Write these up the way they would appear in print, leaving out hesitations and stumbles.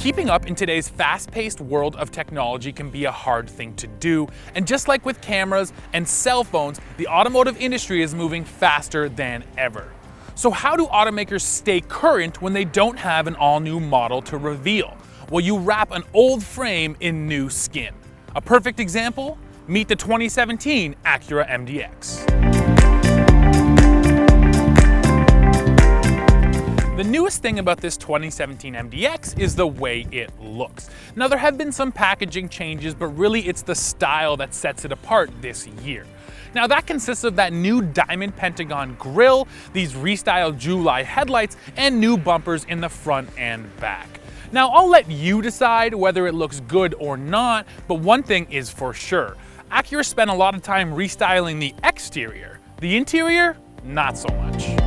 Keeping up in today's fast-paced world of technology can be a hard thing to do, and just like with cameras and cell phones, the automotive industry is moving faster than ever. So how do automakers stay current when they don't have an all-new model to reveal? Well, you wrap an old frame in new skin. A perfect example? Meet the 2017 Acura MDX. The newest thing about this 2017 MDX is the way it looks. Now, there have been some packaging changes, but really it's the style that sets it apart this year. Now, that consists of that new diamond pentagon grille, these restyled July headlights, and new bumpers in the front and back. Now, I'll let you decide whether it looks good or not, but one thing is for sure. Acura spent a lot of time restyling the exterior. The interior, not so much.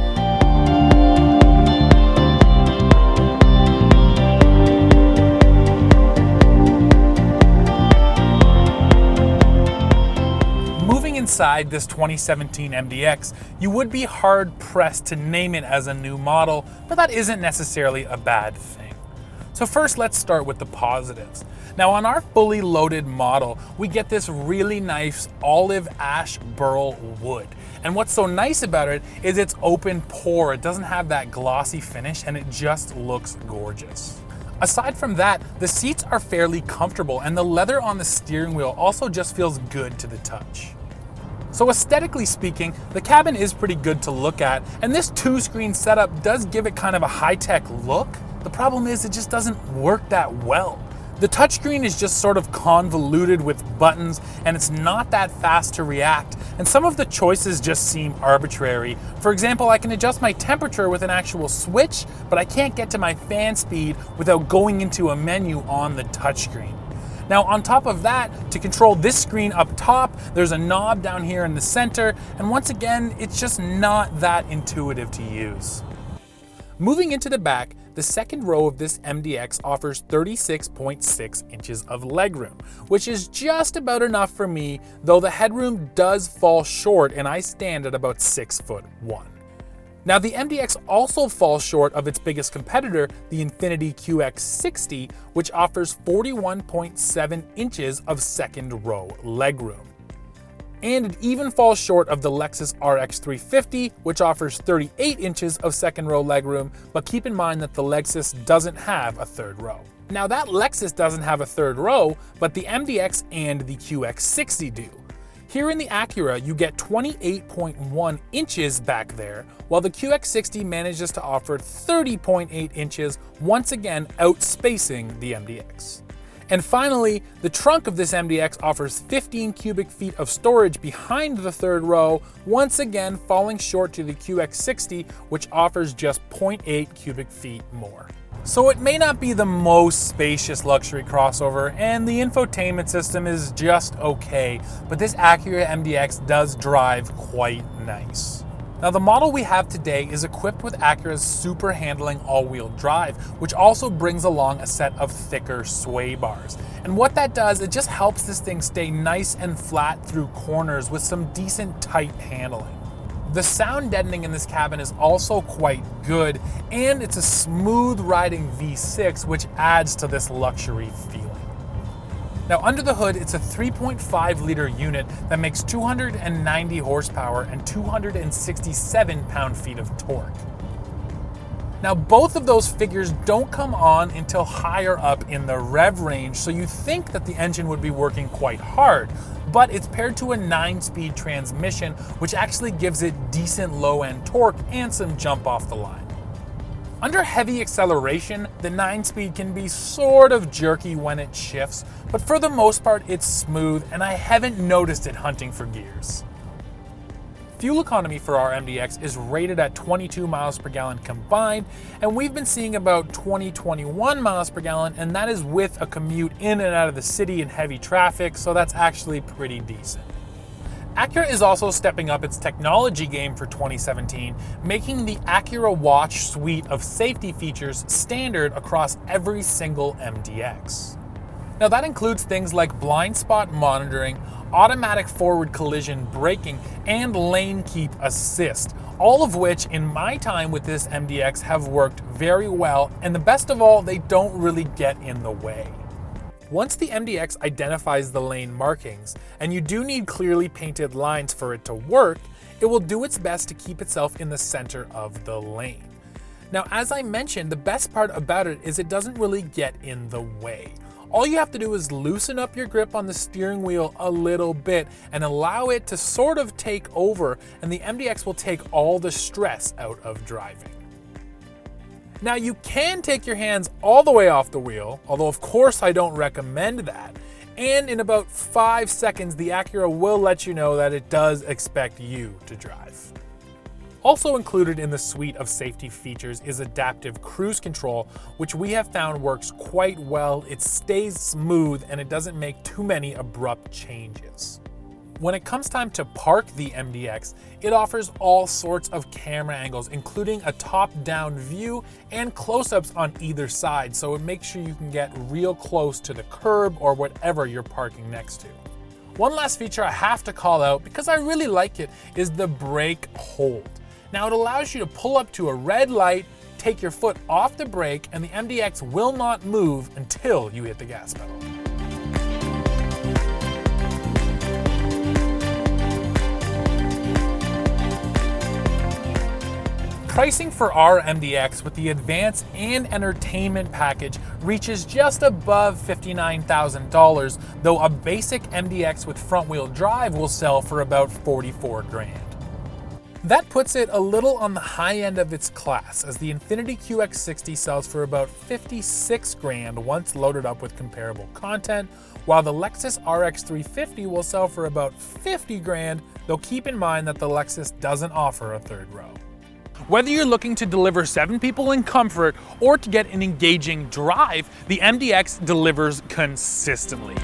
Inside this 2017 MDX, you would be hard-pressed to name it as a new model, but that isn't necessarily a bad thing. So first, let's start with the positives. Now, on our fully loaded model, we get this really nice olive ash burl wood. And what's so nice about it is it's open pore. It doesn't have that glossy finish, and it just looks gorgeous. Aside from that, the seats are fairly comfortable, and the leather on the steering wheel also just feels good to the touch. So aesthetically speaking, the cabin is pretty good to look at, and this two-screen setup does give it kind of a high-tech look. The problem is it just doesn't work that well. The touchscreen is just sort of convoluted with buttons, and it's not that fast to react, and some of the choices just seem arbitrary. For example, I can adjust my temperature with an actual switch, but I can't get to my fan speed without going into a menu on the touchscreen. Now, on top of that, to control this screen up top, there's a knob down here in the center, and once again, it's just not that intuitive to use. Moving into the back, the second row of this MDX offers 36.6 inches of legroom, which is just about enough for me, though the headroom does fall short and I stand at about 6'1". Now, the MDX also falls short of its biggest competitor, the Infiniti QX60, which offers 41.7 inches of second row legroom. And it even falls short of the Lexus RX 350, which offers 38 inches of second row legroom, but keep in mind that the Lexus doesn't have a third row. Now, that Lexus doesn't have a third row, but the MDX and the QX60 do. Here in the Acura, you get 28.1 inches back there, while the QX60 manages to offer 30.8 inches, once again outspacing the MDX. And finally, the trunk of this MDX offers 15 cubic feet of storage behind the third row, once again falling short to the QX60, which offers just 0.8 cubic feet more. So it may not be the most spacious luxury crossover, and the infotainment system is just okay, but this Acura MDX does drive quite nice. Now, the model we have today is equipped with Acura's super handling all-wheel drive, which also brings along a set of thicker sway bars. And what that does, it just helps this thing stay nice and flat through corners with some decent tight handling. The sound deadening in this cabin is also quite good, and it's a smooth riding V6, which adds to this luxury feeling. Now, under the hood, it's a 3.5 liter unit that makes 290 horsepower and 267 pound-feet of torque. Now, both of those figures don't come on until higher up in the rev range, so you think that the engine would be working quite hard, but it's paired to a 9-speed transmission, which actually gives it decent low-end torque and some jump off the line. Under heavy acceleration, the 9-speed can be sort of jerky when it shifts, but for the most part it's smooth, and I haven't noticed it hunting for gears. Fuel economy for our MDX is rated at 22 miles per gallon combined, and we've been seeing about 20-21 miles per gallon, and that is with a commute in and out of the city in heavy traffic, so that's actually pretty decent. Acura is also stepping up its technology game for 2017, making the Acura Watch suite of safety features standard across every single MDX. Now that includes things like blind spot monitoring, automatic forward collision braking, and lane keep assist, all of which in my time with this MDX have worked very well, and the best of all, they don't really get in the way. Once the MDX identifies the lane markings, and you do need clearly painted lines for it to work, it will do its best to keep itself in the center of the lane. Now, as I mentioned, the best part about it is it doesn't really get in the way. All you have to do is loosen up your grip on the steering wheel a little bit and allow it to sort of take over, and the MDX will take all the stress out of driving. Now you can take your hands all the way off the wheel, although of course I don't recommend that, and in about 5 seconds the Acura will let you know that it does expect you to drive. Also included in the suite of safety features is adaptive cruise control, which we have found works quite well. It stays smooth and it doesn't make too many abrupt changes. When it comes time to park the MDX, it offers all sorts of camera angles, including a top-down view and close-ups on either side, so it makes sure you can get real close to the curb or whatever you're parking next to. One last feature I have to call out, because I really like it, is the brake hold. Now it allows you to pull up to a red light, take your foot off the brake, and the MDX will not move until you hit the gas pedal. Pricing for our MDX with the Advance and Entertainment package reaches just above $59,000, though a basic MDX with front-wheel drive will sell for about $44,000. That puts it a little on the high end of its class, as the Infiniti QX60 sells for about $56,000 once loaded up with comparable content, while the Lexus RX 350 will sell for about $50,000, though keep in mind that the Lexus doesn't offer a third row. Whether you're looking to deliver 7 people in comfort or to get an engaging drive, the MDX delivers consistently.